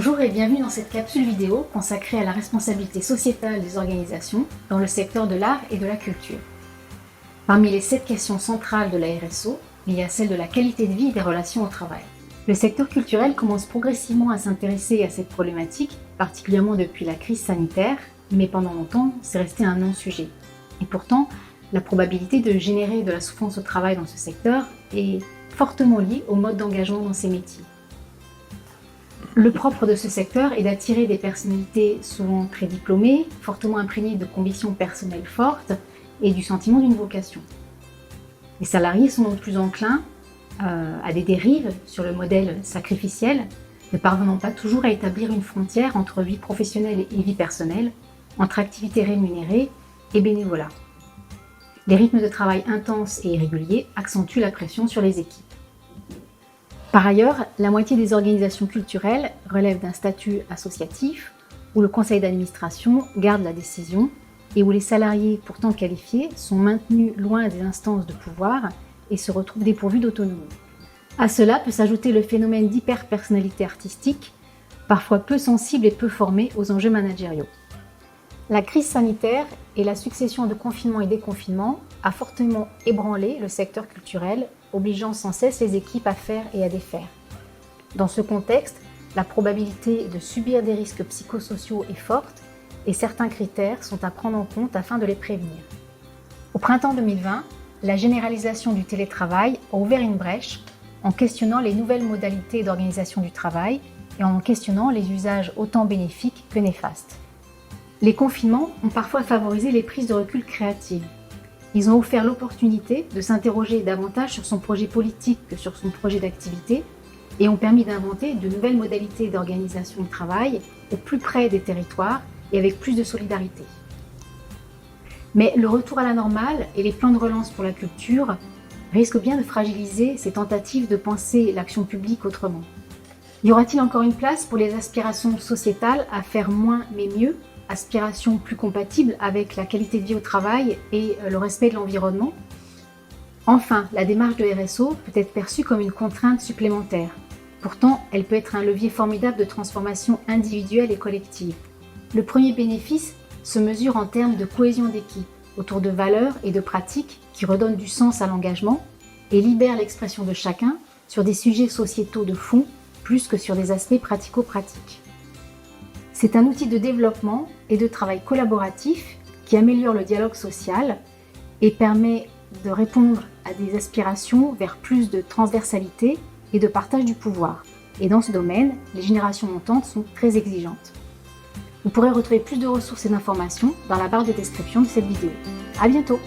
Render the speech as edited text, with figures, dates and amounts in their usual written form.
Bonjour et bienvenue dans cette capsule vidéo consacrée à la responsabilité sociétale des organisations dans le secteur de l'art et de la culture. Parmi les 7 questions centrales de la RSO, il y a celle de la qualité de vie et des relations au travail. Le secteur culturel commence progressivement à s'intéresser à cette problématique, particulièrement depuis la crise sanitaire, mais pendant longtemps, c'est resté un non-sujet. Et pourtant, la probabilité de générer de la souffrance au travail dans ce secteur est fortement liée au mode d'engagement dans ces métiers. Le propre de ce secteur est d'attirer des personnalités souvent très diplômées, fortement imprégnées de convictions personnelles fortes et du sentiment d'une vocation. Les salariés sont donc plus enclins à des dérives sur le modèle sacrificiel, ne parvenant pas toujours à établir une frontière entre vie professionnelle et vie personnelle, entre activités rémunérées et bénévolat. Les rythmes de travail intenses et irréguliers accentuent la pression sur les équipes. Par ailleurs, la moitié des organisations culturelles relèvent d'un statut associatif où le conseil d'administration garde la décision et où les salariés pourtant qualifiés sont maintenus loin des instances de pouvoir et se retrouvent dépourvus d'autonomie. À cela peut s'ajouter le phénomène d'hyperpersonnalité artistique, parfois peu sensible et peu formée aux enjeux managériaux. La crise sanitaire et la succession de confinements et déconfinements a fortement ébranlé le secteur culturel, obligeant sans cesse les équipes à faire et à défaire. Dans ce contexte, la probabilité de subir des risques psychosociaux est forte et certains critères sont à prendre en compte afin de les prévenir. Au printemps 2020, la généralisation du télétravail a ouvert une brèche en questionnant les nouvelles modalités d'organisation du travail et en questionnant les usages autant bénéfiques que néfastes. Les confinements ont parfois favorisé les prises de recul créatives. Ils ont offert l'opportunité de s'interroger davantage sur son projet politique que sur son projet d'activité et ont permis d'inventer de nouvelles modalités d'organisation du travail au plus près des territoires et avec plus de solidarité. Mais le retour à la normale et les plans de relance pour la culture risquent bien de fragiliser ces tentatives de penser l'action publique autrement. Y aura-t-il encore une place pour les aspirations sociétales à faire moins mais mieux, aspirations plus compatibles avec la qualité de vie au travail et le respect de l'environnement? Enfin, la démarche de RSO peut être perçue comme une contrainte supplémentaire. Pourtant, elle peut être un levier formidable de transformation individuelle et collective. Le premier bénéfice se mesure en termes de cohésion d'équipe, autour de valeurs et de pratiques qui redonnent du sens à l'engagement et libèrent l'expression de chacun sur des sujets sociétaux de fond plus que sur des aspects pratico-pratiques. C'est un outil de développement et de travail collaboratif qui améliore le dialogue social et permet de répondre à des aspirations vers plus de transversalité et de partage du pouvoir. Et dans ce domaine, les générations montantes sont très exigeantes. Vous pourrez retrouver plus de ressources et d'informations dans la barre de description de cette vidéo. À bientôt!